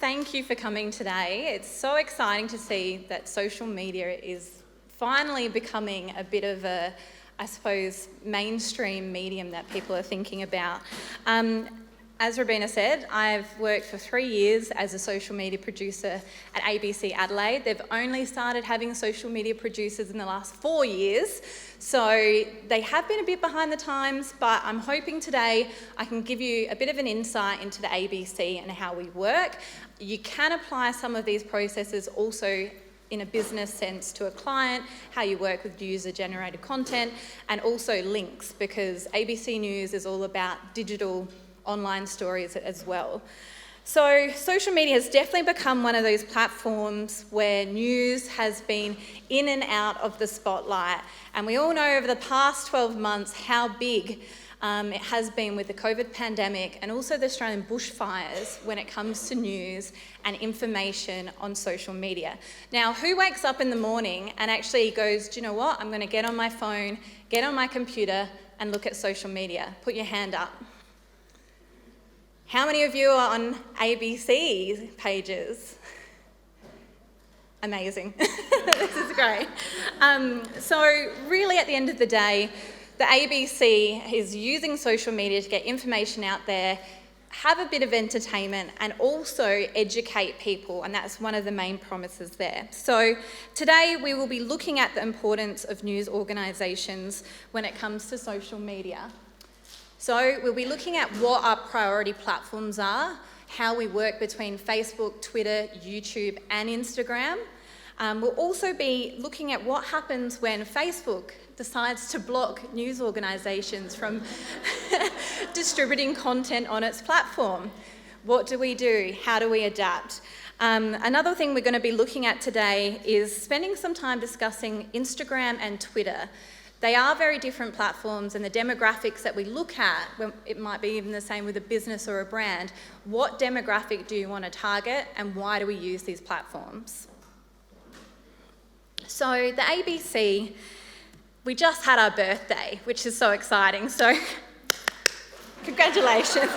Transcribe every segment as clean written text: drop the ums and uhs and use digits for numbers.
thank you for coming today. It's so exciting to see that social media is finally becoming a bit of a, I suppose, mainstream medium that people are thinking about. As Robina said, I've worked for 3 years as a social media producer at ABC Adelaide. They've only started having social media producers in the last 4 years, so they have been a bit behind the times, but I'm hoping today I can give you a bit of an insight into the ABC and how we work. You can apply some of these processes also in a business sense to a client, how you work with user-generated content, and also links, because ABC News is all about digital online stories as well. So social media has definitely become one of those platforms where news has been in and out of the spotlight. And we all know over the past 12 months how big it has been with the COVID pandemic and also the Australian bushfires when it comes to news and information on social media. Now, who wakes up in the morning and actually goes, do you know what, I'm going to get on my phone, get on my computer and look at social media? Put your hand up. How many of you are on ABC pages? Amazing. This is great. So really at the end of the day, the ABC is using social media to get information out there, have a bit of entertainment and also educate people, and that's one of the main promises there. So today we will be looking at the importance of news organisations when it comes to social media. So we'll be looking at what our priority platforms are, how we work between Facebook, Twitter, YouTube and Instagram. We'll also be looking at what happens when Facebook decides to block news organisations from distributing content on its platform. What do we do? How do we adapt? Another thing we're going to be looking at today is spending some time discussing Instagram and Twitter. They are very different platforms, and the demographics that we look at, it might be even the same with a business or a brand. What demographic do you want to target and why do we use these platforms? So the ABC, we just had our birthday, which is so exciting, so congratulations.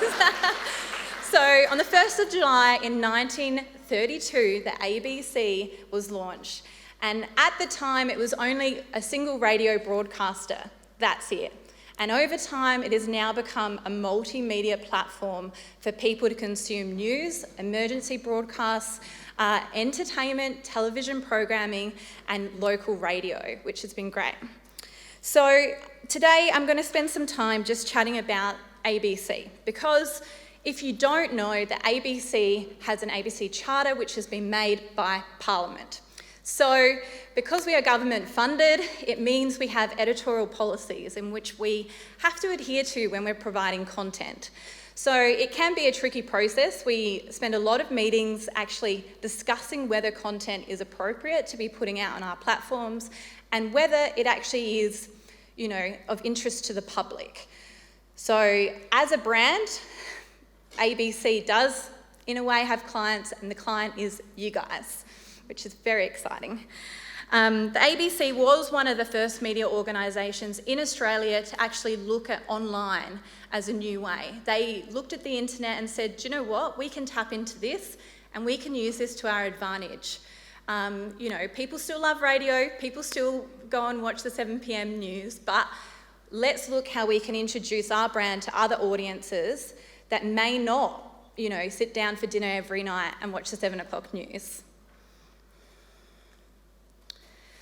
So on the 1st of July in 1932, the ABC was launched. And at the time, it was only a single radio broadcaster. That's it. And over time, it has now become a multimedia platform for people to consume news, emergency broadcasts, entertainment, television programming, and local radio, which has been great. So today, I'm going to spend some time just chatting about ABC, because if you don't know, the ABC has an ABC Charter, which has been made by Parliament. So because we are government funded, it means we have editorial policies in which we have to adhere to when we're providing content. So it can be a tricky process. We spend a lot of meetings actually discussing whether content is appropriate to be putting out on our platforms and whether it actually is, of interest to the public. So as a brand, ABC does in a way have clients, and the client is you guys, which is very exciting. The ABC was one of the first media organisations in Australia to actually look at online as a new way. They looked at the internet and said, do you know what, we can tap into this and we can use this to our advantage. People still love radio, people still go and watch the 7 p.m. news, but let's look how we can introduce our brand to other audiences that may not, sit down for dinner every night and watch the 7 o'clock news.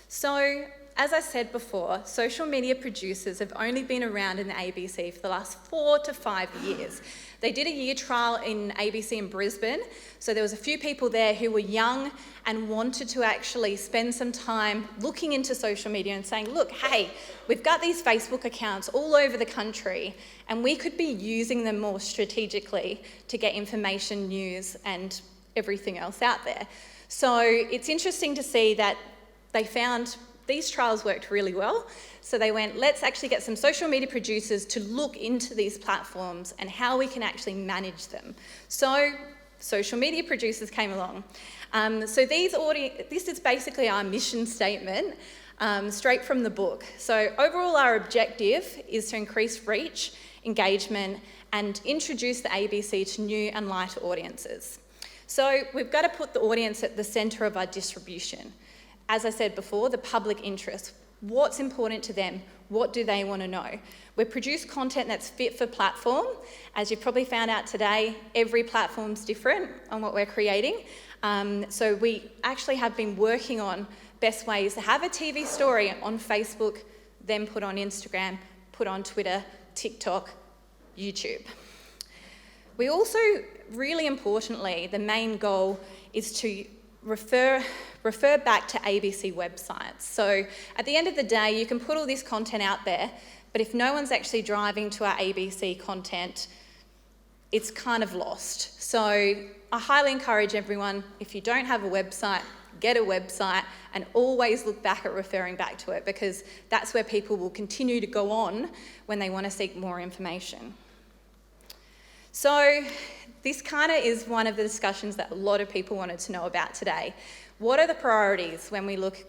So, as I said before, social media producers have only been around in the ABC for the last 4 to 5 years. They did a year trial in ABC in Brisbane, so there was a few people there who were young and wanted to actually spend some time looking into social media and saying, look, hey, we've got these Facebook accounts all over the country and we could be using them more strategically to get information, news and everything else out there. So it's interesting to see that they found these trials worked really well. So they went, let's actually get some social media producers to look into these platforms and how we can actually manage them. So social media producers came along. So this is basically our mission statement, straight from the book. So overall, our objective is to increase reach, engagement, and introduce the ABC to new and lighter audiences. So we've got to put the audience at the centre of our distribution. As I said before, the public interest. What's important to them? What do they want to know? We produce content that's fit for platform. As you've probably found out today, every platform's different on what we're creating. So we actually have been working on best ways to have a TV story on Facebook, then put on Instagram, put on Twitter, TikTok, YouTube. We also, really importantly, the main goal is to refer back to ABC websites. So at the end of the day, you can put all this content out there, but if no one's actually driving to our ABC content, it's kind of lost. So I highly encourage everyone, if you don't have a website, get a website and always look back at referring back to it, because that's where people will continue to go on when they want to seek more information. So this kind of is one of the discussions that a lot of people wanted to know about today. What are the priorities when we look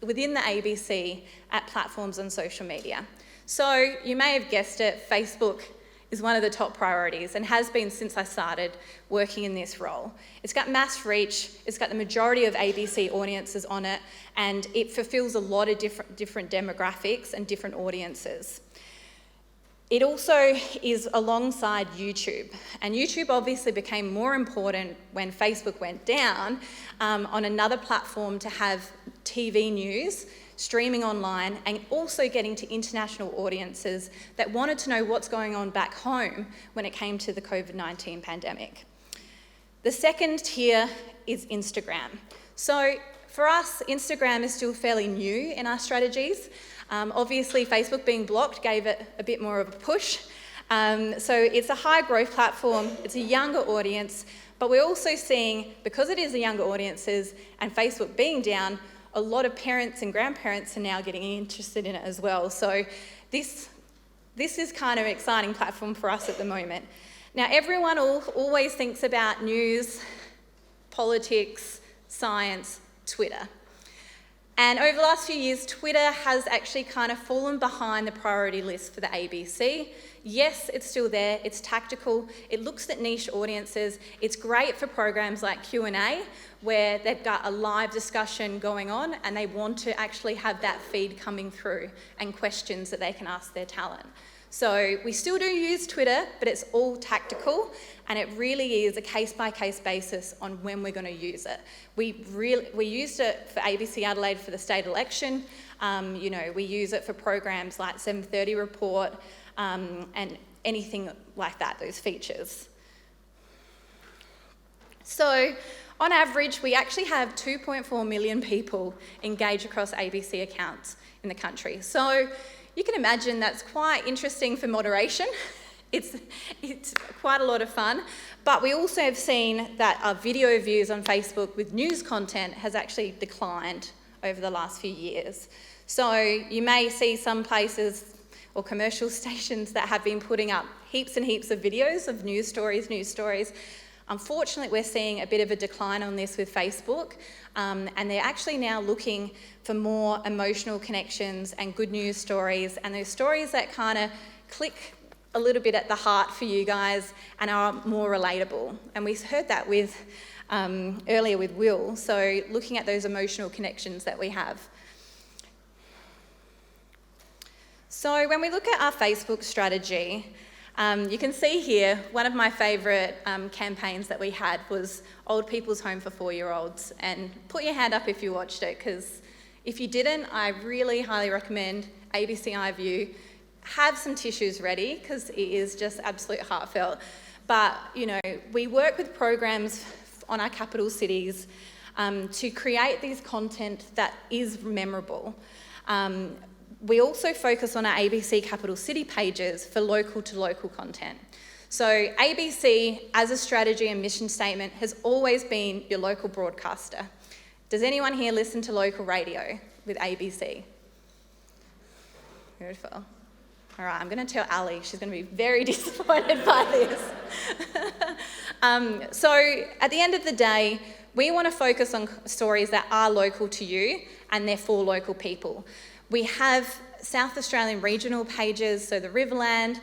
within the ABC at platforms on social media? So you may have guessed it, Facebook is one of the top priorities and has been since I started working in this role. It's got mass reach, it's got the majority of ABC audiences on it, and it fulfills a lot of different demographics and different audiences. It also is alongside YouTube, and YouTube obviously became more important when Facebook went down on another platform to have TV news, streaming online, and also getting to international audiences that wanted to know what's going on back home when it came to the COVID-19 pandemic. The second tier is Instagram. So for us, Instagram is still fairly new in our strategies. Obviously, Facebook being blocked gave it a bit more of a push. So it's a high growth platform, it's a younger audience, but we're also seeing, because it is a younger audiences and Facebook being down, a lot of parents and grandparents are now getting interested in it as well. So this is kind of an exciting platform for us at the moment. Now, everyone always thinks about news, politics, science, Twitter. And over the last few years, Twitter has actually kind of fallen behind the priority list for the ABC. Yes, it's still there, it's tactical, it looks at niche audiences, it's great for programs like Q&A, where they've got a live discussion going on and they want to actually have that feed coming through and questions that they can ask their talent. So we still do use Twitter, but it's all tactical, and it really is a case-by-case basis on when we're going to use it. We used it for ABC Adelaide for the state election. We use it for programs like 7:30 Report and anything like that, those features. So on average, we actually have 2.4 million people engage across ABC accounts in the country. So you can imagine that's quite interesting for moderation. It's quite a lot of fun. But we also have seen that our video views on Facebook with news content has actually declined over the last few years. So you may see some places or commercial stations that have been putting up heaps and heaps of videos of news stories. Unfortunately, we're seeing a bit of a decline on this with Facebook, and they're actually now looking for more emotional connections and good news stories, and those stories that kind of click a little bit at the heart for you guys and are more relatable. And we heard that with earlier with Will, so looking at those emotional connections that we have. So when we look at our Facebook strategy, you can see here, one of my favourite campaigns that we had was Old People's Home for 4-year-olds. And put your hand up if you watched it, because if you didn't, I really highly recommend ABC iView. Have some tissues ready, because it is just absolute heartfelt. But, we work with programs on our capital cities to create these content that is memorable. We also focus on our ABC capital city pages for local to local content. So ABC, as a strategy and mission statement, has always been your local broadcaster. Does anyone here listen to local radio with ABC? Beautiful. All right, I'm going to tell Ali. She's going to be very disappointed by this. So at the end of the day, we want to focus on stories that are local to you and they're for local people. We have South Australian regional pages, so the Riverland,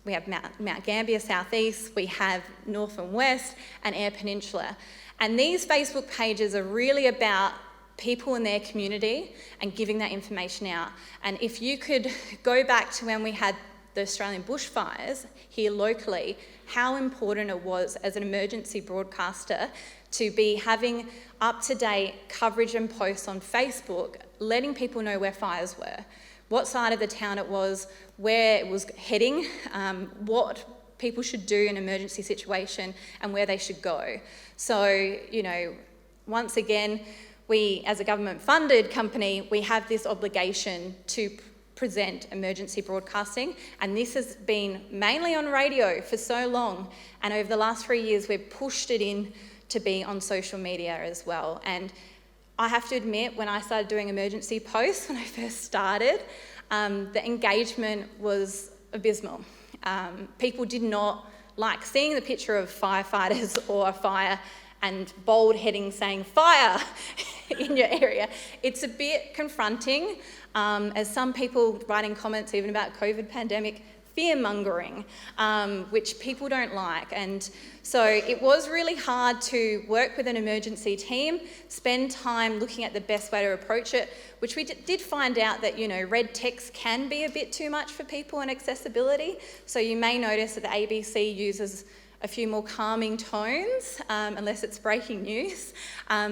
we have Mount Gambier Southeast, we have North and West, and Eyre Peninsula. And these Facebook pages are really about people in their community and giving that information out. And if you could go back to when we had the Australian bushfires here locally, how important it was as an emergency broadcaster to be having up-to-date coverage and posts on Facebook, letting people know where fires were, what side of the town it was, where it was heading, what people should do in an emergency situation and where they should go. So, you know, once again, we, as a government-funded company, we have this obligation to present emergency broadcasting, and this has been mainly on radio for so long, and over the last 3 years we've pushed it in to be on social media as well. And I have to admit, when I started doing emergency posts, when I first started, the engagement was abysmal. People did not like seeing the picture of firefighters or a fire and bold heading saying fire in your area. It's a bit confronting, as some people writing comments even about COVID pandemic, fear-mongering, which people don't like. And so it was really hard to work with an emergency team, spend time looking at the best way to approach it, which we did find out that, you know, red text can be a bit too much for people and accessibility. So you may notice that the ABC uses a few more calming tones, unless it's breaking news.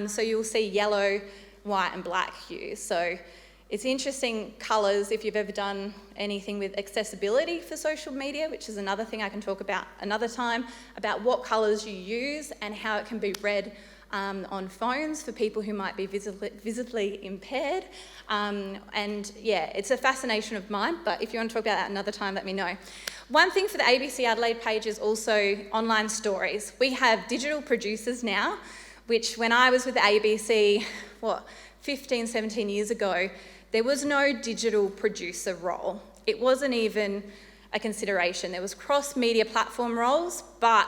So you'll see yellow, white and black hues. So it's interesting colours if you've ever done anything with accessibility for social media, which is another thing I can talk about another time, about what colours you use and how it can be read on phones for people who might be visibly impaired. And yeah, it's a fascination of mine, but if you want to talk about that another time, let me know. One thing for the ABC Adelaide page is also online stories. We have digital producers now, which when I was with the ABC, 15, 17 years ago, there was no digital producer role. It wasn't even a consideration. There was cross-media platform roles, but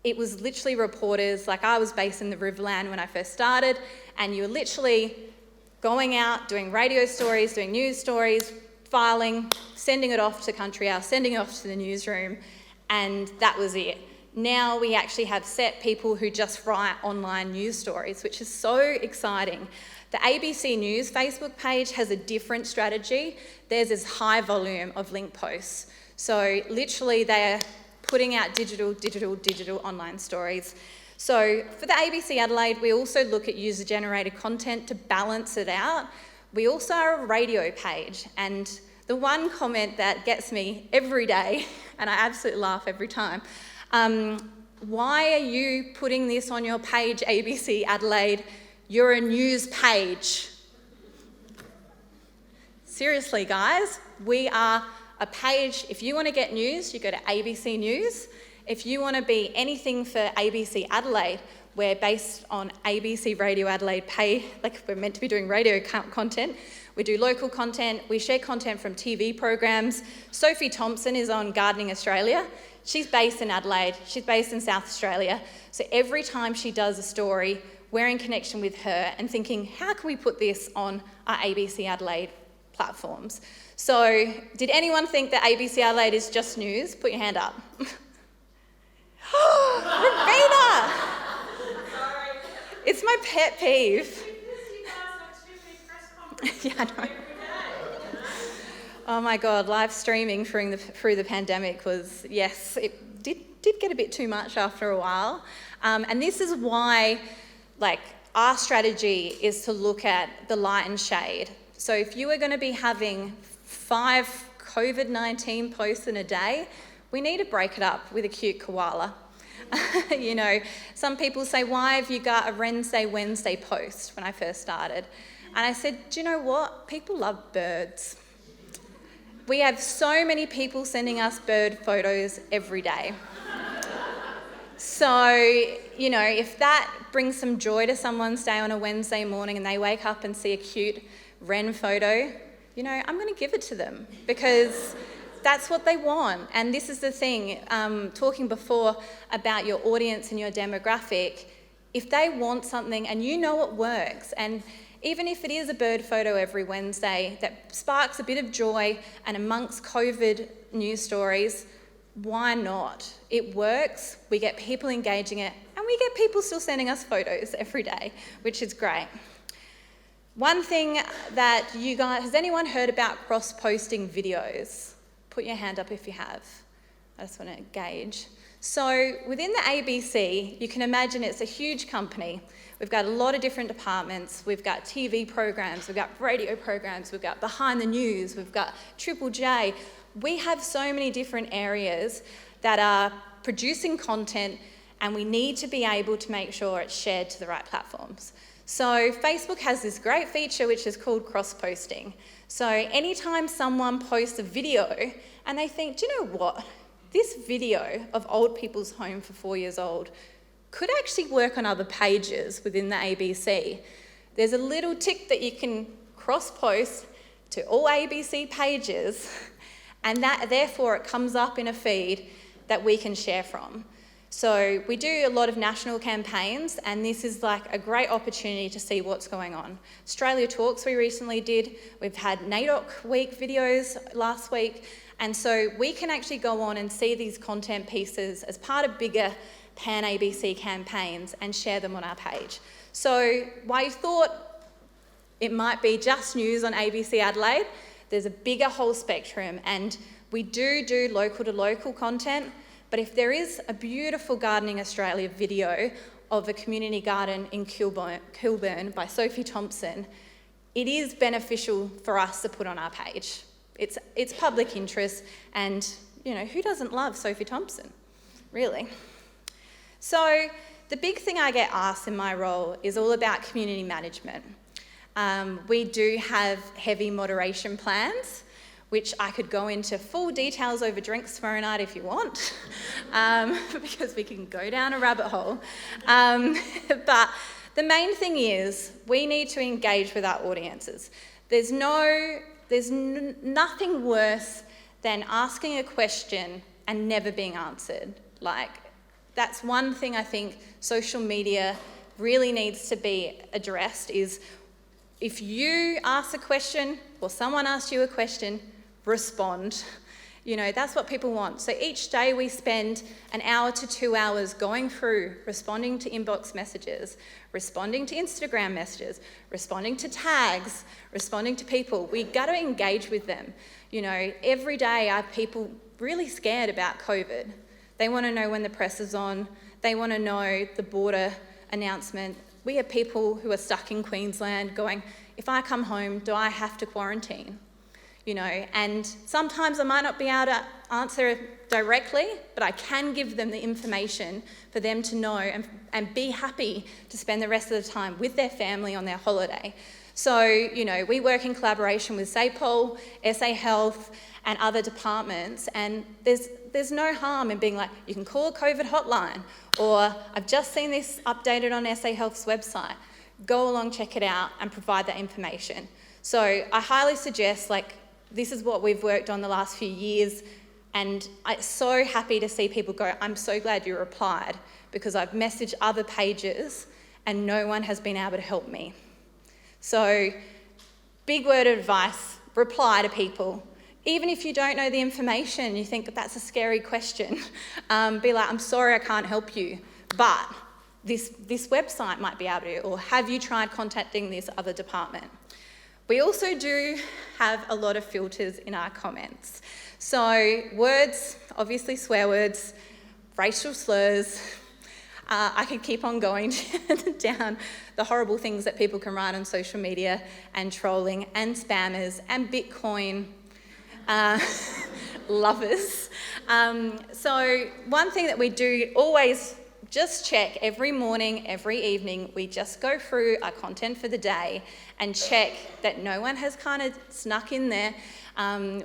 it was literally reporters. Like, I was based in the Riverland when I first started, and you were literally going out, doing radio stories, doing news stories, filing, sending it off to Country House, sending it off to the newsroom, and that was it. Now we actually have set people who just write online news stories, which is so exciting. The ABC News Facebook page has a different strategy. Theirs is high volume of link posts. So literally they are putting out digital online stories. So for the ABC Adelaide, we also look at user-generated content to balance it out. We also are a radio page, and the one comment that gets me every day, and I absolutely laugh every time, why are you putting this on your page, ABC Adelaide? You're a news page. Seriously, guys, we are a page. If you want to get news, you go to ABC News. If you want to be anything for ABC Adelaide, we're based on ABC Radio Adelaide like we're meant to be doing radio content. We do local content. We share content from TV programs. Sophie Thompson is on Gardening Australia. She's based in Adelaide. She's based in South Australia. So every time she does a story, we're in connection with her and thinking, how can we put this on our ABC Adelaide platforms? So did anyone think that ABC Adelaide is just news? Put your hand up. Ravina! Sorry. It's my pet peeve. Yeah, I know. Oh my God, live streaming through the pandemic was, yes, it did get a bit too much after a while. And this is why, like, our strategy is to look at the light and shade. So if you are going to be having 5 COVID-19 posts in a day, we need to break it up with a cute koala. You know, some people say, why have you got a Wednesday post when I first started? And I said, do you know what? People love birds. We have so many people sending us bird photos every day. So, you know, if that brings some joy to someone's day on a Wednesday morning and they wake up and see a cute wren photo, you know, I'm going to give it to them because that's what they want. And this is the thing, talking before about your audience and your demographic, if they want something and you know it works, and even if it is a bird photo every Wednesday that sparks a bit of joy and amongst COVID news stories, why not? It works, we get people engaging it, and we get people still sending us photos every day, which is great. One thing that you guys, has anyone heard about cross-posting videos? Put your hand up if you have. I just want to gauge. So within the ABC, you can imagine it's a huge company. We've got a lot of different departments. We've got TV programs, we've got radio programs, we've got behind the news, we've got Triple J. We have so many different areas that are producing content, and we need to be able to make sure it's shared to the right platforms. So Facebook has this great feature which is called cross-posting. So anytime someone posts a video and they think, do you know what? This video of old people's home for 4 years old could actually work on other pages within the ABC. There's a little tick that you can cross-post to all ABC pages, and that therefore it comes up in a feed that we can share from. So we do a lot of national campaigns, and this is like a great opportunity to see what's going on. Australia Talks we recently did. We've had NAIDOC Week videos last week, and so we can actually go on and see these content pieces as part of bigger pan-ABC campaigns and share them on our page. So while you thought it might be just news on ABC Adelaide, there's a bigger whole spectrum, and we do local to local content. But if there is a beautiful Gardening Australia video of a community garden in Kilburn by Sophie Thompson, it is beneficial for us to put on our page. It's public interest, and you know, who doesn't love Sophie Thompson, really? So the big thing I get asked in my role is all about community management. We do have heavy moderation plans, which I could go into full details over drinks tomorrow night if you want, because we can go down a rabbit hole. But the main thing is we need to engage with our audiences. There's nothing worse than asking a question and never being answered. Like, that's one thing I think social media really needs to be addressed is if you ask a question or someone asks you a question, respond. You know, that's what people want. So each day we spend an hour to 2 hours going through, responding to inbox messages, responding to Instagram messages, responding to tags, responding to people. We got to engage with them. You know, every day are people really scared about COVID. They want to know when the press is on. They want to know the border announcement. We have people who are stuck in Queensland going, if I come home, do I have to quarantine? You know, and sometimes I might not be able to answer directly, but I can give them the information for them to know and be happy to spend the rest of the time with their family on their holiday. So, you know, we work in collaboration with SAPOL, SA Health, and other departments, and there's no harm in being like, you can call a COVID hotline, or I've just seen this updated on SA Health's website. Go along, check it out, and provide that information. So I highly suggest, like, this is what we've worked on the last few years, and I'm so happy to see people go, I'm so glad you replied, because I've messaged other pages and no one has been able to help me. So, big word of advice, reply to people. Even if you don't know the information, you think that that's a scary question, be like, I'm sorry I can't help you, but this website might be able to, or have you tried contacting this other department? We also do have a lot of filters in our comments. So words, obviously swear words, racial slurs. I could keep on going down the horrible things that people can write on social media, and trolling, and spammers, and Bitcoin lovers. So one thing that we do always just check every morning, every evening, we just go through our content for the day and check that no one has kind of snuck in there.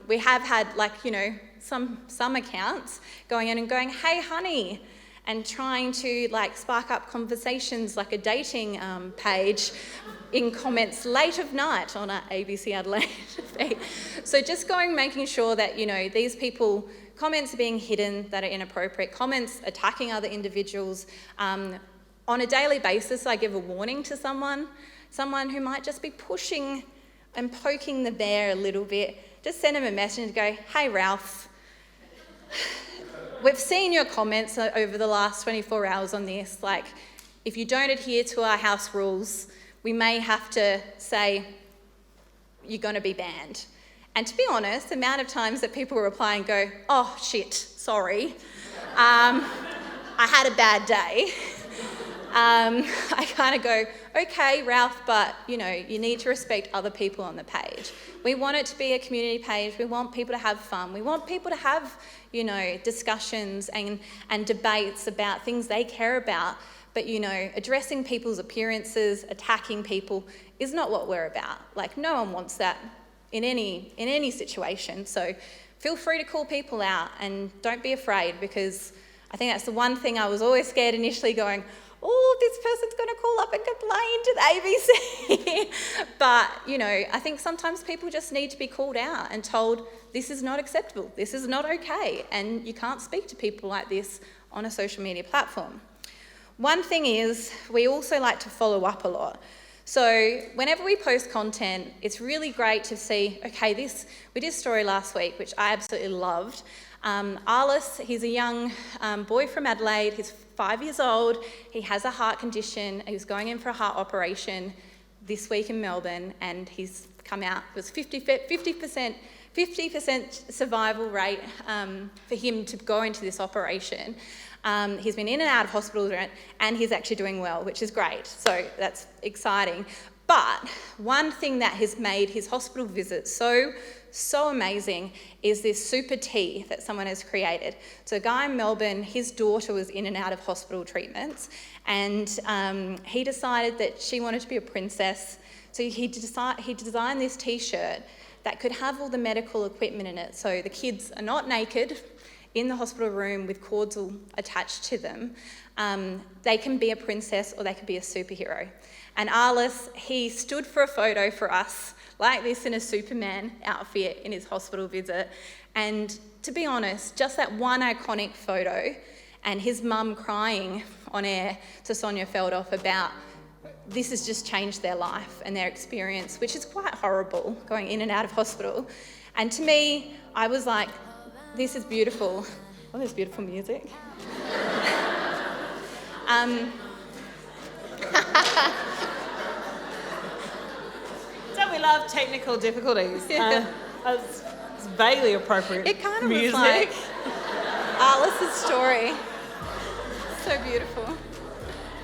We have had, like, you know, some accounts going in and going, hey honey, and trying to like spark up conversations like a dating page in comments late of night on our ABC Adelaide feed. So just making sure that, you know, these people, comments are being hidden that are inappropriate, comments attacking other individuals. On a daily basis, I give a warning to someone who might just be pushing and poking the bear a little bit. Just send them a message and go, hey Ralph, We've seen your comments over the last 24 hours on this. Like, if you don't adhere to our house rules, we may have to say you're going to be banned. And to be honest, the amount of times that people reply and go, oh, shit, sorry, I had a bad day. I kind of go, okay, Ralph, but, you need to respect other people on the page. We want it to be a community page. We want people to have fun. We want people to have, discussions and debates about things they care about. But, addressing people's appearances, attacking people is not what we're about. Like, no one wants that in any situation. So feel free to call people out and don't be afraid, because I think that's the one thing I was always scared initially, going, oh, this person's going to call up and complain to the ABC. But, I think sometimes people just need to be called out and told this is not acceptable, this is not okay, and you can't speak to people like this on a social media platform. One thing is, we also like to follow up a lot. So whenever we post content, it's really great to see, okay, we did a story last week, which I absolutely loved. Arliss, he's a young boy from Adelaide. He's 5 years old. He has a heart condition. He was going in for a heart operation this week in Melbourne, and he's come out. It was 50% survival rate for him to go into this operation. He's been in and out of hospital, and he's actually doing well, which is great. So that's exciting. But one thing that has made his hospital visit so amazing is this super tea that someone has created. So a guy in Melbourne, his daughter was in and out of hospital treatments, and he decided that she wanted to be a princess. So he designed this t-shirt that could have all the medical equipment in it. So the kids are not naked in the hospital room with cords all attached to them. They can be a princess or they could be a superhero. And Arliss, he stood for a photo for us like this in a Superman outfit in his hospital visit. And to be honest, just that one iconic photo and his mum crying on air to Sonia Feldhoff about this has just changed their life and their experience, which is quite horrible, going in and out of hospital. And to me, I was like, this is beautiful. Oh, there's beautiful music. Don't we love technical difficulties? Yeah. It's vaguely appropriate. It kind of music. was like Arliss's story. So beautiful.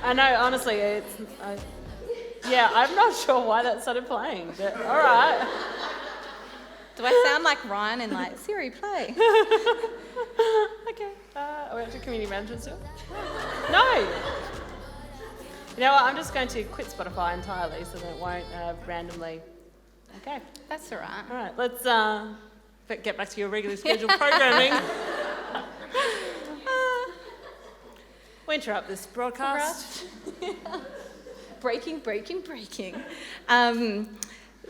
I know, honestly, I'm not sure why that started playing, but all right. Do I sound like Ryan and like, Siri, play? Okay. Are we up to community management still? No. You know what? I'm just going to quit Spotify entirely so that it won't randomly. Okay. That's all right. All right. Let's get back to your regularly scheduled programming. We'll interrupt this broadcast. Breaking.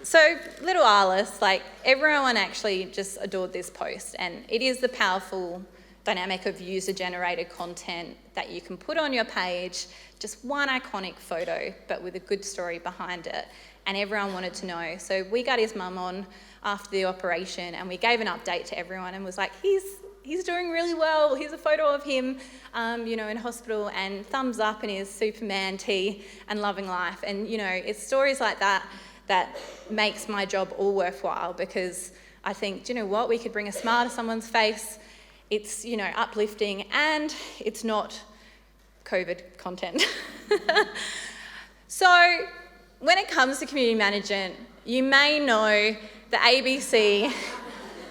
So little Arliss, like everyone actually just adored this post, and it is the powerful dynamic of user-generated content that you can put on your page, just one iconic photo, but with a good story behind it, and everyone wanted to know. So we got his mum on after the operation, and we gave an update to everyone and was like, he's doing really well. Here's a photo of him, in hospital, and thumbs up in his Superman tee and loving life. And, it's stories like that makes my job all worthwhile, because I think, do you know what? We could bring a smile to someone's face. It's, uplifting, and it's not COVID content. So when it comes to community management, you may know the ABC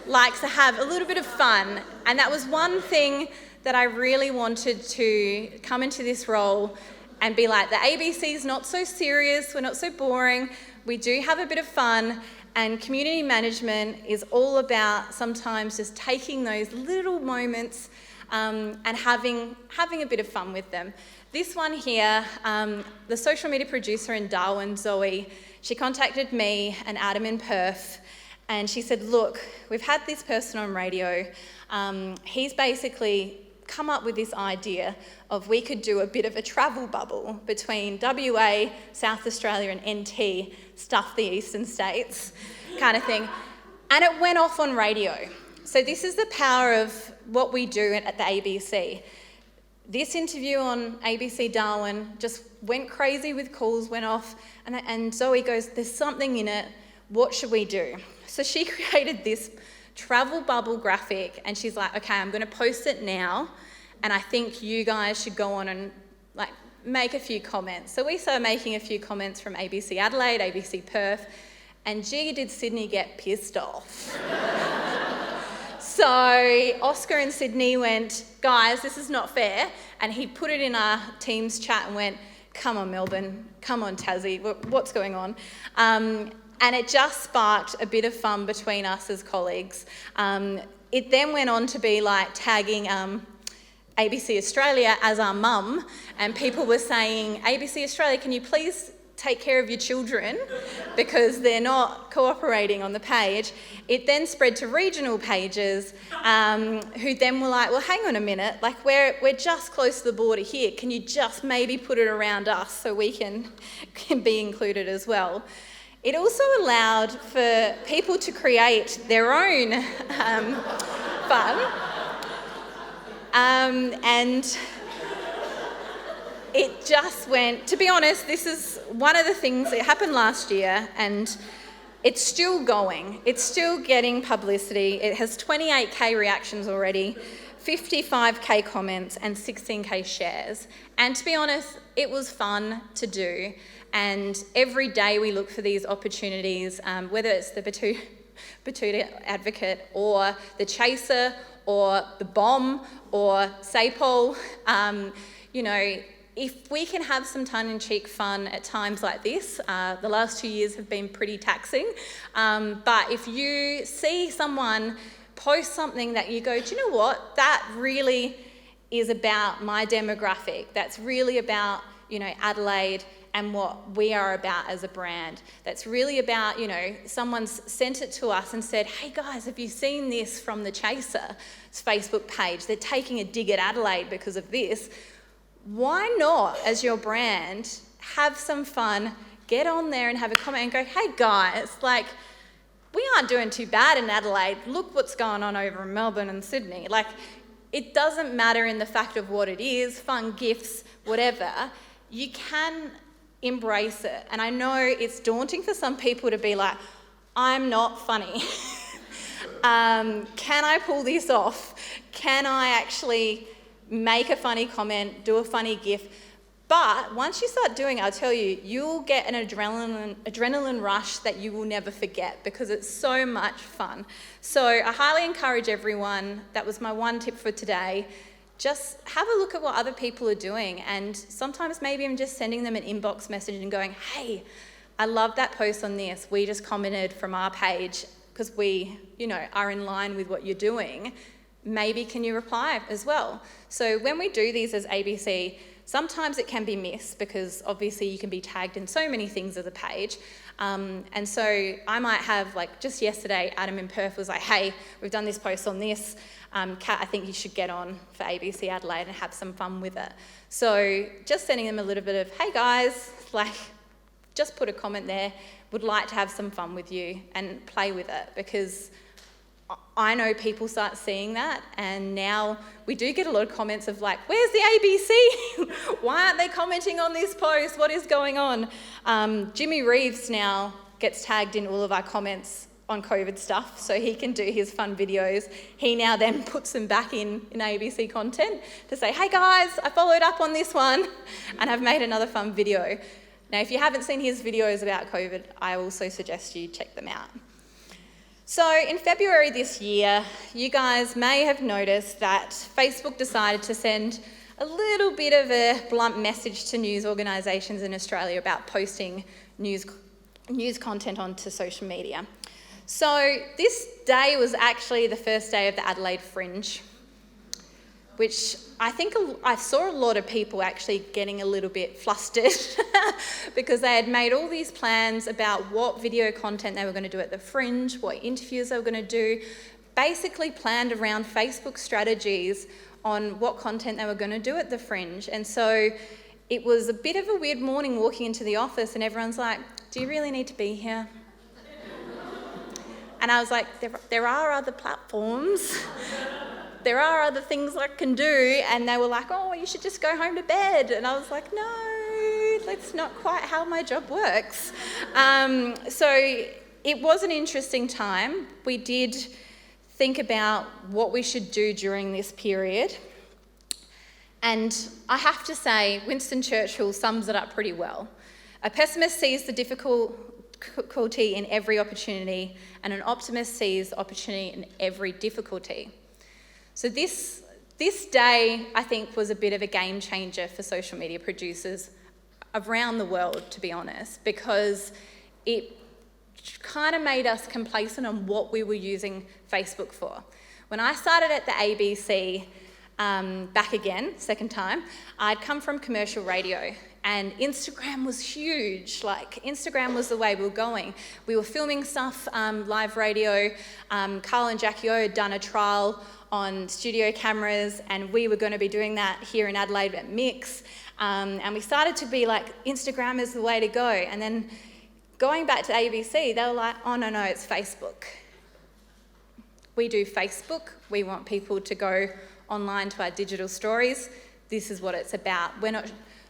likes to have a little bit of fun, and that was one thing that I really wanted to come into this role and be like, the ABC is not so serious, we're not so boring, we do have a bit of fun, and community management is all about sometimes just taking those little moments and having a bit of fun with them. This one here, the social media producer in Darwin, Zoe, she contacted me and Adam in Perth, and she said, look, we've had this person on radio. He's basically come up with this idea of we could do a bit of a travel bubble between WA, South Australia and NT, stuff the eastern states kind of thing. And it went off on radio. So this is the power of what we do at the ABC. This interview on ABC Darwin just went crazy with calls, went off, and Zoe goes, there's something in it, what should we do? So she created this travel bubble graphic, and she's like, okay, I'm going to post it now, and I think you guys should go on and like make a few comments. So we started making a few comments from ABC Adelaide, ABC Perth, and gee, did Sydney get pissed off. So Oscar in Sydney went, guys, this is not fair, and he put it in our Teams chat and went, come on Melbourne, come on Tassie, what's going on? And it just sparked a bit of fun between us as colleagues. It then went on to be like tagging ABC Australia as our mum, and people were saying, ABC Australia, can you please take care of your children because they're not cooperating on the page. It then spread to regional pages who then were like, well, hang on a minute, like we're just close to the border here. Can you just maybe put it around us so we can be included as well? It also allowed for people to create their own fun. And it just went, to be honest, this is one of the things that happened last year, and it's still going. It's still getting publicity. It has 28k reactions already, 55k comments, and 16k shares. And to be honest, it was fun to do. And every day we look for these opportunities, whether it's the Batuta Advocate or the Chaser or the Bomb or Sapol, you know, if we can have some tongue-in-cheek fun at times like this, the last 2 years have been pretty taxing, but if you see someone post something that you go, do you know what, that really is about my demographic, that's really about, you know, Adelaide and what we are about as a brand, that's really about, you know, someone's sent it to us and said, hey guys, have you seen this from the Chaser's Facebook page? They're taking a dig at Adelaide because of this. Why not, as your brand, have some fun, get on there and have a comment and go, hey guys, like, we aren't doing too bad in Adelaide. Look what's going on over in Melbourne and Sydney. Like, it doesn't matter in the fact of what it is, fun, gifts, whatever. You can embrace it. And I know it's daunting for some people to be like, I'm not funny. Can I pull this off? Can I actually make a funny comment, do a funny GIF? But once you start doing it, I'll tell you, you'll get an adrenaline rush that you will never forget because it's so much fun. So I highly encourage everyone, that was my one tip for today, just have a look at what other people are doing, and sometimes maybe I'm just sending them an inbox message and going, hey, I love that post on this. We just commented from our page because we, you know, are in line with what you're doing. Maybe can you reply as well? So when we do these as ABC, sometimes it can be missed because obviously you can be tagged in so many things as a page. And so I might have, like just yesterday, Adam in Perth was like, hey, we've done this post on this. Kat, I think you should get on for ABC Adelaide and have some fun with it. So just sending them a little bit of, hey guys, like just put a comment there, would like to have some fun with you and play with it, because I know people start seeing that, and now we do get a lot of comments of like, where's the ABC? Why aren't they commenting on this post? What is going on? Jimmy Reeves now gets tagged in all of our comments on COVID stuff, so he can do his fun videos. He now then puts them back in ABC content to say, hey guys, I followed up on this one and I've made another fun video. Now, if you haven't seen his videos about COVID, I also suggest you check them out. So in February this year, you guys may have noticed that Facebook decided to send a little bit of a blunt message to news organisations in Australia about posting news content onto social media. So this day was actually the first day of the Adelaide Fringe, which I think I saw a lot of people actually getting a little bit flustered because they had made all these plans about what video content they were going to do at the Fringe, what interviews they were going to do, basically planned around Facebook strategies on what content they were going to do at the Fringe. And so it was a bit of a weird morning walking into the office and everyone's like, do you really need to be here? And I was like, there are other platforms. There are other things I can do. And they were like, oh, you should just go home to bed. And I was like, no, that's not quite how my job works. So it was an interesting time. We did think about what we should do during this period. And I have to say, Winston Churchill sums it up pretty well. A pessimist sees the difficulty in every opportunity, and an optimist sees opportunity in every difficulty. So this day, I think, was a bit of a game changer for social media producers around the world, to be honest, because it kind of made us complacent on what we were using Facebook for. When I started at the ABC, back again, second time, I'd come from commercial radio, and Instagram was huge. Like, Instagram was the way we were going. We were filming stuff, live radio. Carl and Jackie O had done a trial on studio cameras, and we were going to be doing that here in Adelaide at Mix. And we started to be like, Instagram is the way to go. And then going back to ABC, they were like, oh, no, it's Facebook. We do Facebook. We want people to go online to our digital stories. This is what it's about. We're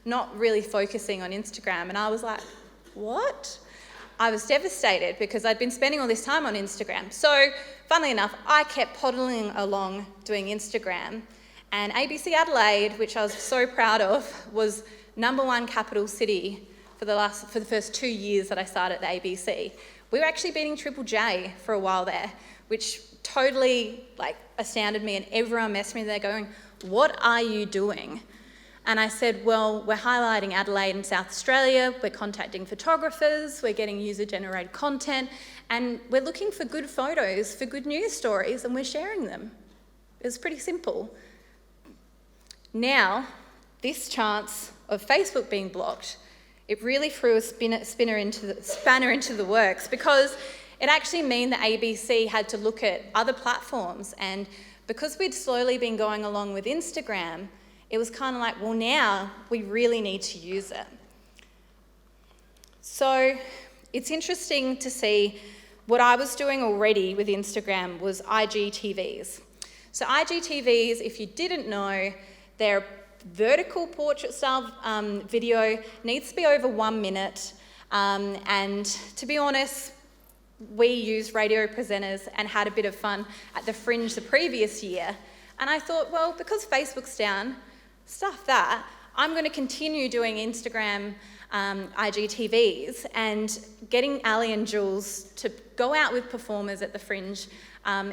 not really focusing on Instagram. And I was like, what? I was devastated because I'd been spending all this time on Instagram. So, funnily enough, I kept poddling along doing Instagram. And ABC Adelaide, which I was so proud of, was #1 capital city for the first 2 years that I started at the ABC. We were actually beating Triple J for a while there, which totally astounded me, and everyone messaged me. They're going, what are you doing? And I said, well, we're highlighting Adelaide and South Australia, we're contacting photographers, we're getting user-generated content, and we're looking for good photos, for good news stories, and we're sharing them. It was pretty simple. Now, this chance of Facebook being blocked, it really threw a spanner into the works, because it actually meant that ABC had to look at other platforms, and because we'd slowly been going along with Instagram, it was kind of like, well, now we really need to use it. So it's interesting to see what I was doing already with Instagram was IGTVs. So IGTVs, if you didn't know, they're vertical portrait style video, needs to be over 1 minute, and to be honest, we used radio presenters and had a bit of fun at the Fringe the previous year. And I thought, well, because Facebook's down, stuff that, I'm going to continue doing Instagram IGTVs and getting Ali and Jules to go out with performers at the Fringe.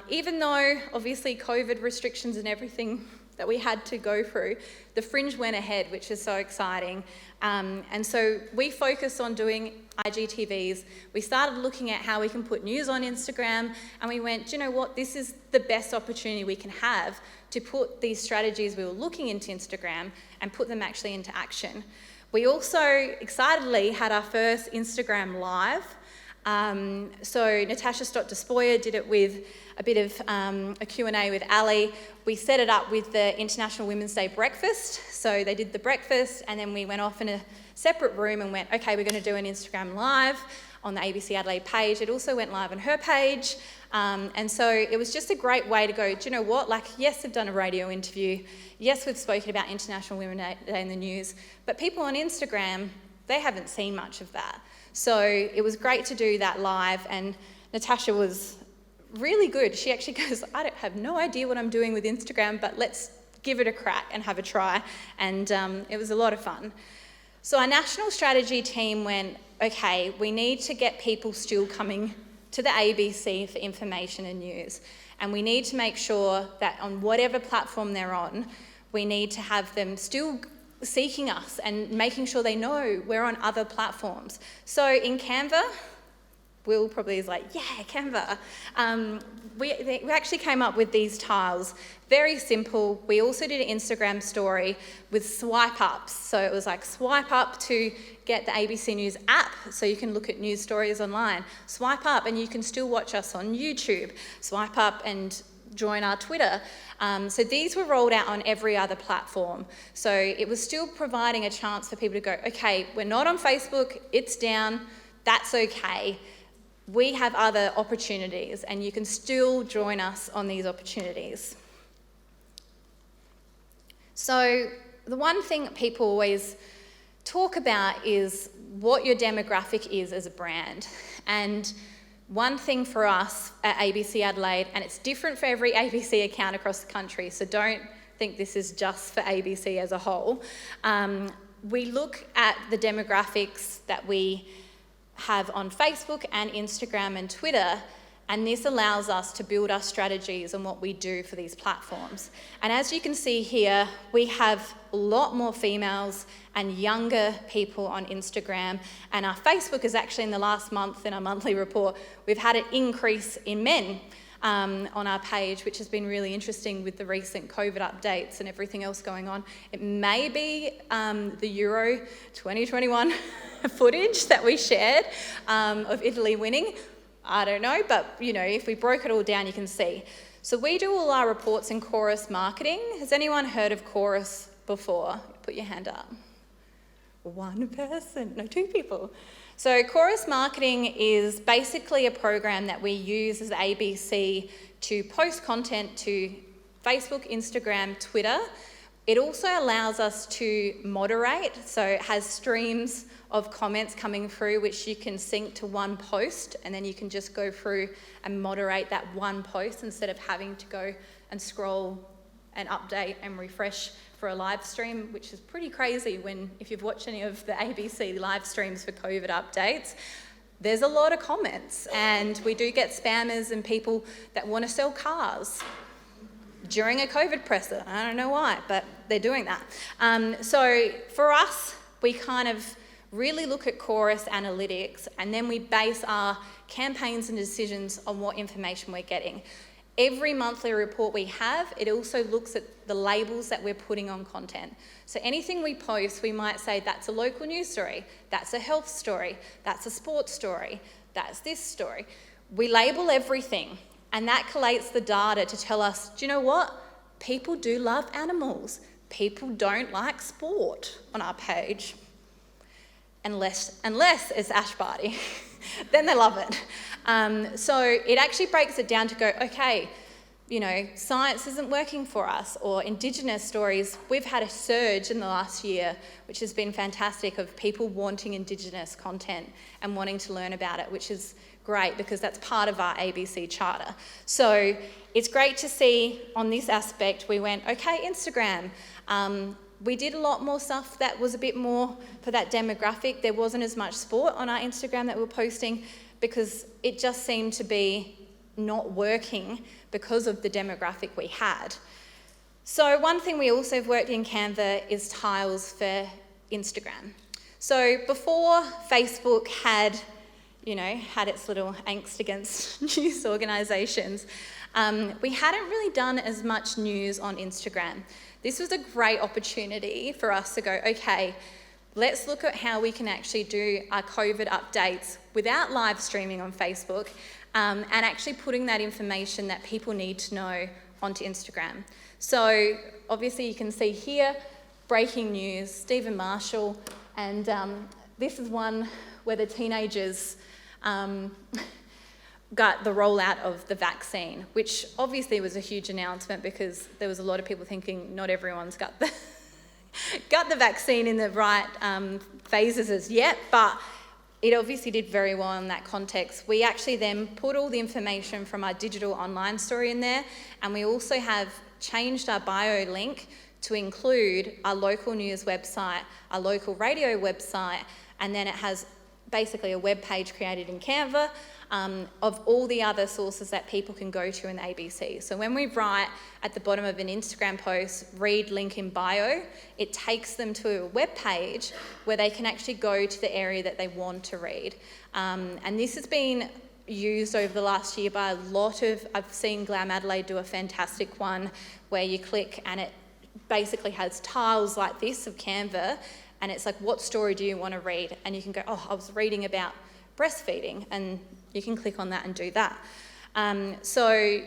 Even though, obviously, COVID restrictions and everything that we had to go through, the Fringe went ahead, which is so exciting. And so we focused on doing IGTVs. We started looking at how we can put news on Instagram, and we went, do you know what, this is the best opportunity we can have to put these strategies we were looking into Instagram and put them actually into action. We also excitedly had our first Instagram Live. So Natasha Stott-Despoja did it with a bit of a Q&A with Ali. We set it up with the International Women's Day breakfast. So they did the breakfast, and then we went off in a separate room and went, okay, we're going to do an Instagram Live on the ABC Adelaide page. It also went live on her page. And so it was just a great way to go, do you know what? Yes, they've done a radio interview. Yes, we've spoken about International Women's Day in the news. But people on Instagram, they haven't seen much of that. So it was great to do that live, and Natasha was really good. She actually goes, I have no idea what I'm doing with Instagram, but let's give it a crack and have a try. And it was a lot of fun. So our national strategy team went, okay, we need to get people still coming to the ABC for information and news. And we need to make sure that on whatever platform they're on, we need to have them still seeking us and making sure they know we're on other platforms. So in Canva, Will probably is like, yeah, Canva. We actually came up with these tiles, very simple. We also did an Instagram story with swipe ups. So it was like swipe up to get the ABC News app so you can look at news stories online. Swipe up and you can still watch us on YouTube. Swipe up and join our Twitter. So these were rolled out on every other platform. So it was still providing a chance for people to go, okay, we're not on Facebook, it's down, that's okay. we have other opportunities, and you can still join us on these opportunities. So the one thing people always talk about is what your demographic is as a brand. And one thing for us at ABC Adelaide, and it's different for every ABC account across the country, so don't think this is just for ABC as a whole. We look at the demographics that we have on Facebook and Instagram and Twitter, and this allows us to build our strategies on what we do for these platforms. And as you can see here, we have a lot more females and younger people on Instagram, and our Facebook is actually in the last month in our monthly report, we've had an increase in men on our page, which has been really interesting with the recent COVID updates and everything else going on. It may be the Euro 2021 footage that we shared of Italy winning. I don't know, but if we broke it all down, you can see. So we do all our reports in Chorus Marketing. Has anyone heard of Chorus before? Put your hand up. One person, no, two people. So Chorus Marketing is basically a program that we use as ABC to post content to Facebook, Instagram, Twitter. It also allows us to moderate, so it has streams of comments coming through which you can sync to one post, and then you can just go through and moderate that one post instead of having to go and scroll and update and refresh for a live stream, which is pretty crazy if you've watched any of the ABC live streams for COVID updates. There's a lot of comments, and we do get spammers and people that want to sell cars during a COVID presser. I don't know why, but they're doing that. So for us, we kind of really look at Chorus analytics, and then we base our campaigns and decisions on what information we're getting. Every monthly report we have, it also looks at the labels that we're putting on content. So anything we post, we might say that's a local news story, that's a health story, that's a sports story, that's this story. We label everything, and that collates the data to tell us, do you know what? People do love animals. People don't like sport on our page. Unless it's Ash Barty. Then they love it. So it actually breaks it down to go, okay, science isn't working for us, or Indigenous stories. We've had a surge in the last year, which has been fantastic, of people wanting Indigenous content and wanting to learn about it, which is great because that's part of our ABC charter. So it's great to see on this aspect, we went, okay, Instagram. We did a lot more stuff that was a bit more for that demographic. There wasn't as much sport on our Instagram that we were posting because it just seemed to be not working because of the demographic we had. So one thing we also have worked in Canva is tiles for Instagram. So before Facebook had its little angst against news organisations, we hadn't really done as much news on Instagram. This was a great opportunity for us to go, okay, let's look at how we can actually do our COVID updates without live streaming on Facebook, and actually putting that information that people need to know onto Instagram. So obviously you can see here, breaking news, Stephen Marshall, and this is one where the teenagers got the rollout of the vaccine, which obviously was a huge announcement because there was a lot of people thinking not everyone's got the vaccine in the right phases as yet, but it obviously did very well in that context. We actually then put all the information from our digital online story in there, and we also have changed our bio link to include our local news website, our local radio website, and then it has basically a web page created in Canva of all the other sources that people can go to in the ABC. So when we write at the bottom of an Instagram post, read link in bio, it takes them to a web page where they can actually go to the area that they want to read. And this has been used over the last year by a lot of, I've seen Glam Adelaide do a fantastic one where you click and it basically has tiles like this of Canva, and it's like, what story do you want to read? And you can go, oh, I was reading about breastfeeding, and you can click on that and do that. So,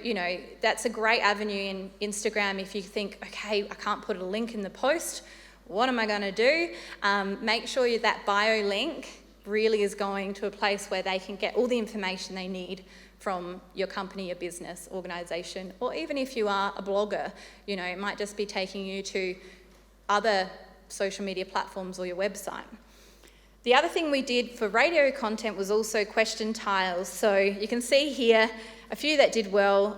that's a great avenue in Instagram if you think, okay, I can't put a link in the post, what am I going to do? Make sure that bio link really is going to a place where they can get all the information they need from your company, your business, organisation, or even if you are a blogger, you know, it might just be taking you to other social media platforms or your website. The other thing we did for radio content was also question tiles. So you can see here a few that did well.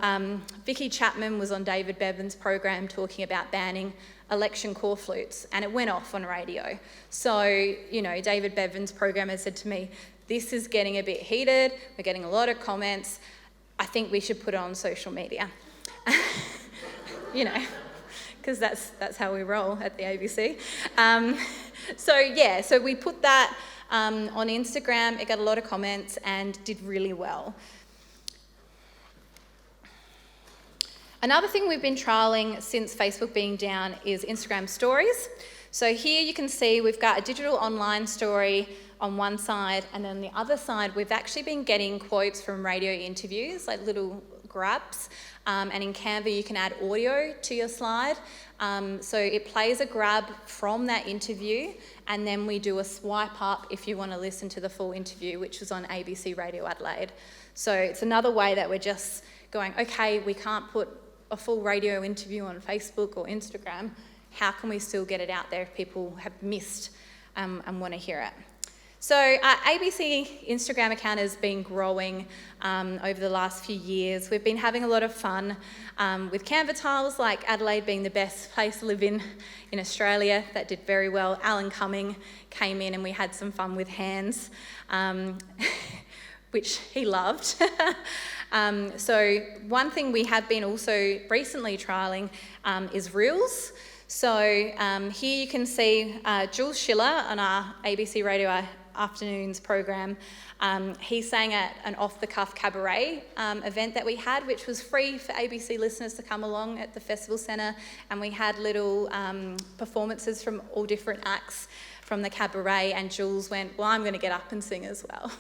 Vicky Chapman was on David Bevan's program talking about banning election core flutes, and it went off on radio. So, you know, David Bevan's program has said to me, this is getting a bit heated, we're getting a lot of comments, I think we should put it on social media. You know, because that's how we roll at the ABC. So we put that on Instagram, it got a lot of comments and did really well. Another thing we've been trialling since Facebook being down is Instagram stories. So here you can see we've got a digital online story on one side, and then the other side we've actually been getting quotes from radio interviews, like little grabs, and in Canva you can add audio to your slide. So it plays a grab from that interview, and then we do a swipe up if you want to listen to the full interview, which was on ABC Radio Adelaide. So it's another way that we're just going, okay, we can't put a full radio interview on Facebook or Instagram. How can we still get it out there if people have missed and want to hear it? So our ABC Instagram account has been growing over the last few years. We've been having a lot of fun with Canva tiles, like Adelaide being the best place to live in Australia. That did very well. Alan Cumming came in and we had some fun with hands, which he loved. So one thing we have been also recently trialling is Reels. So here you can see Jules Schiller on our ABC Radio Afternoons program. He sang at an off-the-cuff cabaret event that we had, which was free for ABC listeners to come along at the Festival Centre, and we had little performances from all different acts from the cabaret, and Jules went, well, I'm going to get up and sing as well.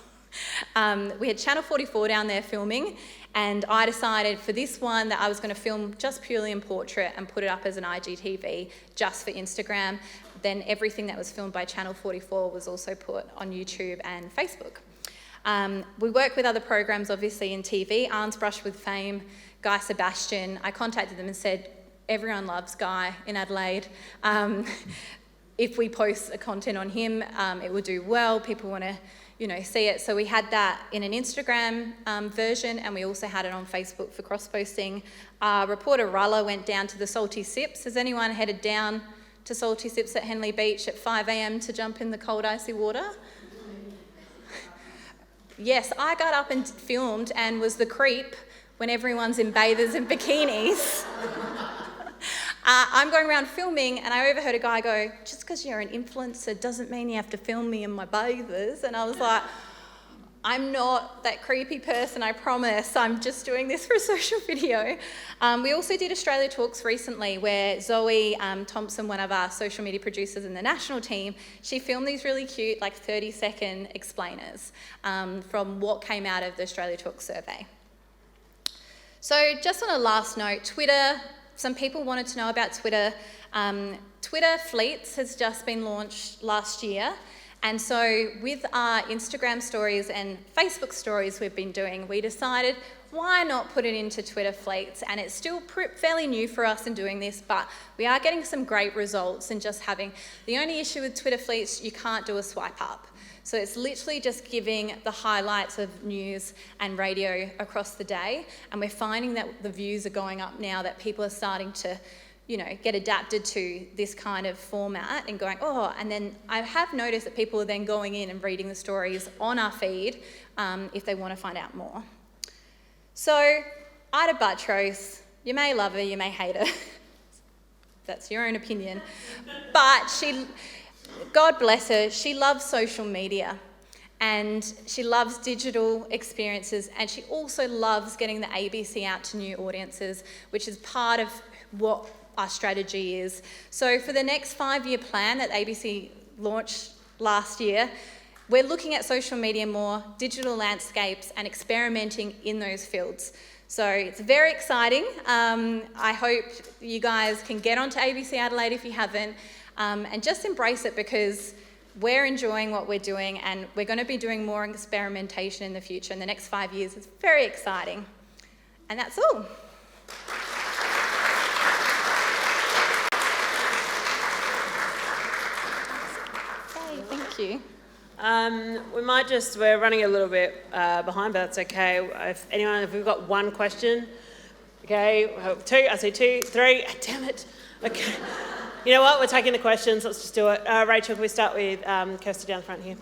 We had Channel 44 down there filming, and I decided for this one that I was going to film just purely in portrait and put it up as an IGTV just for Instagram. Then everything that was filmed by Channel 44 was also put on YouTube and Facebook. We work with other programs, obviously, in TV. Arns Brush with Fame, Guy Sebastian. I contacted them and said, everyone loves Guy in Adelaide. If we post content on him, it will do well. People want to see it. So we had that in an Instagram version, and we also had it on Facebook for cross-posting. Reporter Rulla went down to the Salty Sips. Has anyone headed down to Salty Sips at Henley Beach at 5 a.m. to jump in the cold, icy water? Yes, I got up and filmed and was the creep when everyone's in bathers and bikinis. I'm going around filming, and I overheard a guy go, just because you're an influencer doesn't mean you have to film me in my bathers. And I was like, I'm not that creepy person, I promise. I'm just doing this for a social video. We also did Australia Talks recently, where Zoe Thompson, one of our social media producers in the national team, she filmed these really cute, like 30-second explainers from what came out of the Australia Talks survey. So just on a last note, Twitter. Some people wanted to know about Twitter. Twitter Fleets has just been launched last year. And so with our Instagram stories and Facebook stories we've been doing, we decided why not put it into Twitter Fleets? And it's still fairly new for us in doing this, but we are getting some great results in just having, the only issue with Twitter Fleets, you can't do a swipe up. So it's literally just giving the highlights of news and radio across the day. And we're finding that the views are going up now, that people are starting to, get adapted to this kind of format and going, oh, and then I have noticed that people are then going in and reading the stories on our feed if they want to find out more. So Ida Buttrose, you may love her, you may hate her. That's your own opinion. But God bless her, she loves social media and she loves digital experiences, and she also loves getting the ABC out to new audiences, which is part of what our strategy is. So for the next 5-year plan that ABC launched last year, we're looking at social media more, digital landscapes, and experimenting in those fields. So it's very exciting. I hope you guys can get onto ABC Adelaide if you haven't, and just embrace it, because we're enjoying what we're doing, and we're going to be doing more experimentation in the future in the next 5 years. It's very exciting. And that's all. Okay, thank you. We're running a little bit behind, but that's okay. If we've got one question, okay, two, I see 2, 3, damn it. Okay. You know what, we're taking the questions, let's just do it. Rachel, can we start with Kirsty down the front here?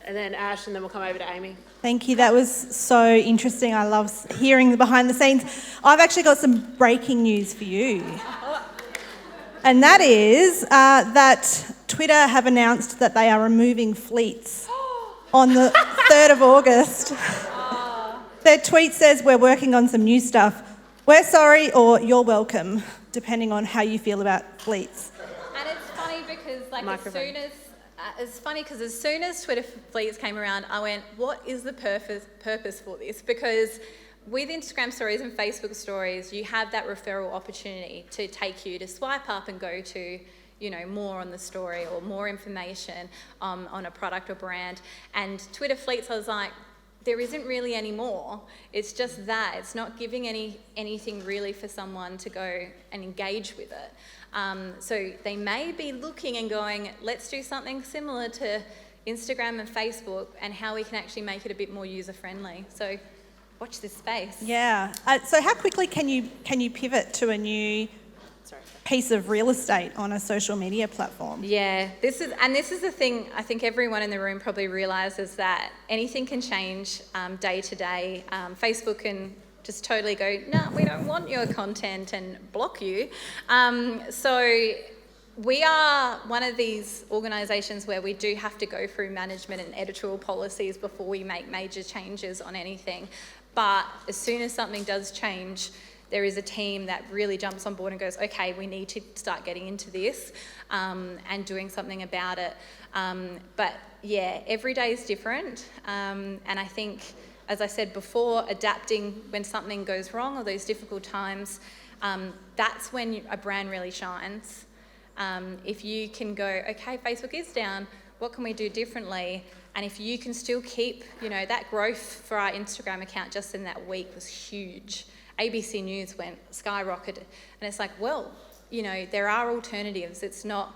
And then Ash, and then we'll come over to Amy. Thank you. That was so interesting. I love hearing the behind the scenes. I've actually got some breaking news for you. And that is that Twitter have announced that they are removing fleets on the 3rd of August. Their tweet says, "We're working on some new stuff. We're sorry," or "You're welcome," depending on how you feel about fleets. And it's funny because as soon as Twitter fleets came around, I went, what is the purpose for this? Because with Instagram stories and Facebook stories, you have that referral opportunity to take you to swipe up and go to, more on the story or more information on a product or brand. And Twitter fleets, I was like, there isn't really any more. It's just that. It's not giving anything really for someone to go and engage with it. So they may be looking and going, let's do something similar to Instagram and Facebook and how we can actually make it a bit more user-friendly. So watch this space. Yeah. So how quickly can you pivot to a new piece of real estate on a social media platform? Yeah, this is the thing I think everyone in the room probably realises, that anything can change day to day. Facebook can just totally go, no, we don't want your content, and block you. So we are one of these organisations where we do have to go through management and editorial policies before we make major changes on anything. But as soon as something does change, there is a team that really jumps on board and goes, okay, we need to start getting into this and doing something about it. But yeah, every day is different. And I think, as I said before, adapting when something goes wrong or those difficult times, that's when a brand really shines. If you can go, okay, Facebook is down, what can we do differently? And if you can still keep, that growth for our Instagram account just in that week was huge. ABC News went skyrocketed. And it's like, well, there are alternatives. Let's not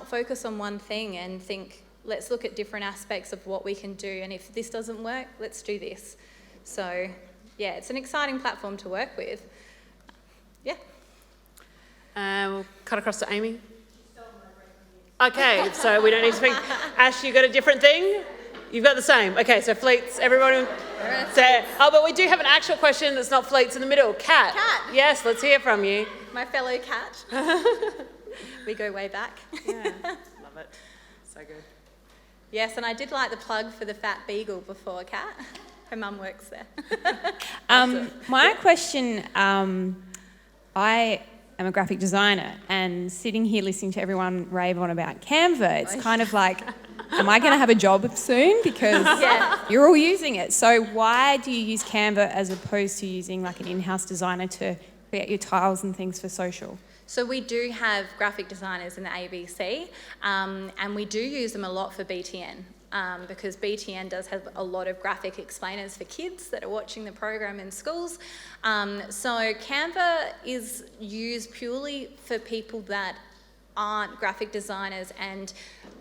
focus on one thing and think, let's look at different aspects of what we can do. And if this doesn't work, let's do this. So, yeah, it's an exciting platform to work with. Yeah. We'll cut across to Amy. Okay, so we don't need to speak. Ash, you got a different thing? You've got the same. Okay, so fleets, everyone. But we do have an actual question that's not fleets in the middle. Kat. Yes, let's hear from you. My fellow cat. We go way back. Yeah, love it. So good. Yes, and I did like the plug for the Fat Beagle before, Kat. Her mum works there. My question, I am a graphic designer, and sitting here listening to everyone rave on about Canva, it's kind of like, am I going to have a job soon? Because you're all using it. So why do you use Canva as opposed to using like an in-house designer to create your tiles and things for social? So we do have graphic designers in the ABC, and we do use them a lot for BTN. Because BTN does have a lot of graphic explainers for kids that are watching the program in schools. So Canva is used purely for people that aren't graphic designers, and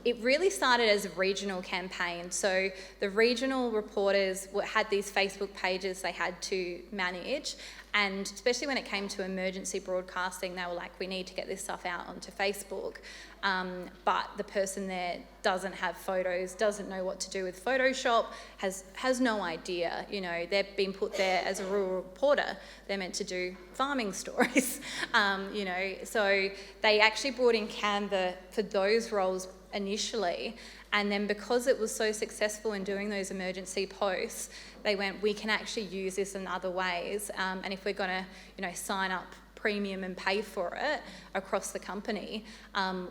it really started as a regional campaign. So the regional reporters had these Facebook pages they had to manage, and especially when it came to emergency broadcasting, they were like, we need to get this stuff out onto Facebook. But the person there doesn't have photos, doesn't know what to do with Photoshop, has no idea. They've been put there as a rural reporter. They're meant to do farming stories, So they actually brought in Canva for those roles initially. And then because it was so successful in doing those emergency posts, they went, we can actually use this in other ways. And if we're going to, sign up premium and pay for it across the company,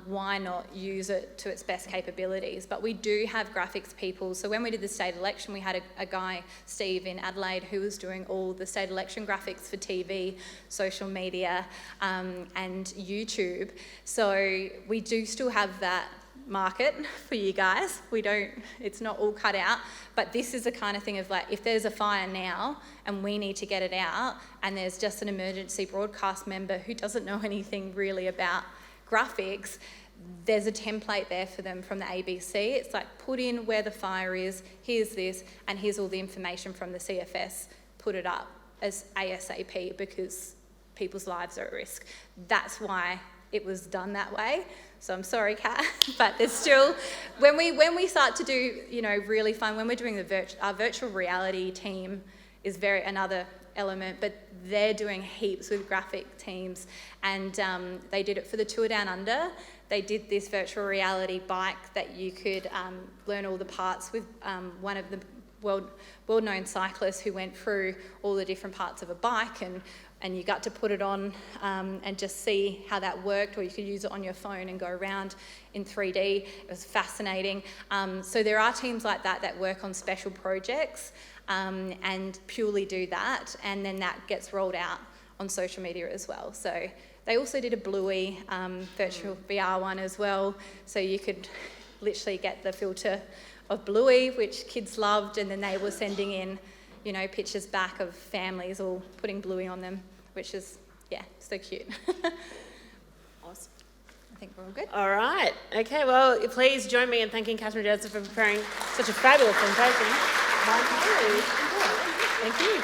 why not use it to its best capabilities? But we do have graphics people. So when we did the state election, we had a guy, Steve, in Adelaide, who was doing all the state election graphics for TV, social media, and YouTube. So we do still have that market for you guys. It's not all cut out, but this is the kind of thing of like, if there's a fire now and we need to get it out, and there's just an emergency broadcast member who doesn't know anything really about graphics, there's a template there for them from the ABC. It's like, put in where the fire is, here's this, and here's all the information from the CFS, put it up as ASAP because people's lives are at risk. That's why it was done that way. So I'm sorry, Kat, but there's still, when we start to do, really fun, when we're doing our virtual reality team is another element, but they're doing heaps with graphic teams, and they did it for the Tour Down Under. They did this virtual reality bike that you could learn all the parts with one of the world-known cyclists who went through all the different parts of a bike, and you got to put it on and just see how that worked, or you could use it on your phone and go around in 3D. It was fascinating. So there are teams like that work on special projects and purely do that, and then that gets rolled out on social media as well. So they also did a Bluey virtual VR one as well, so you could literally get the filter of Bluey, which kids loved, and then they were sending in pictures back of families all putting Bluey on them, which is, so cute. Awesome. I think we're all good. All right. Okay, well, please join me in thanking Kathryn Jensen for preparing such a fabulous presentation. Thank you.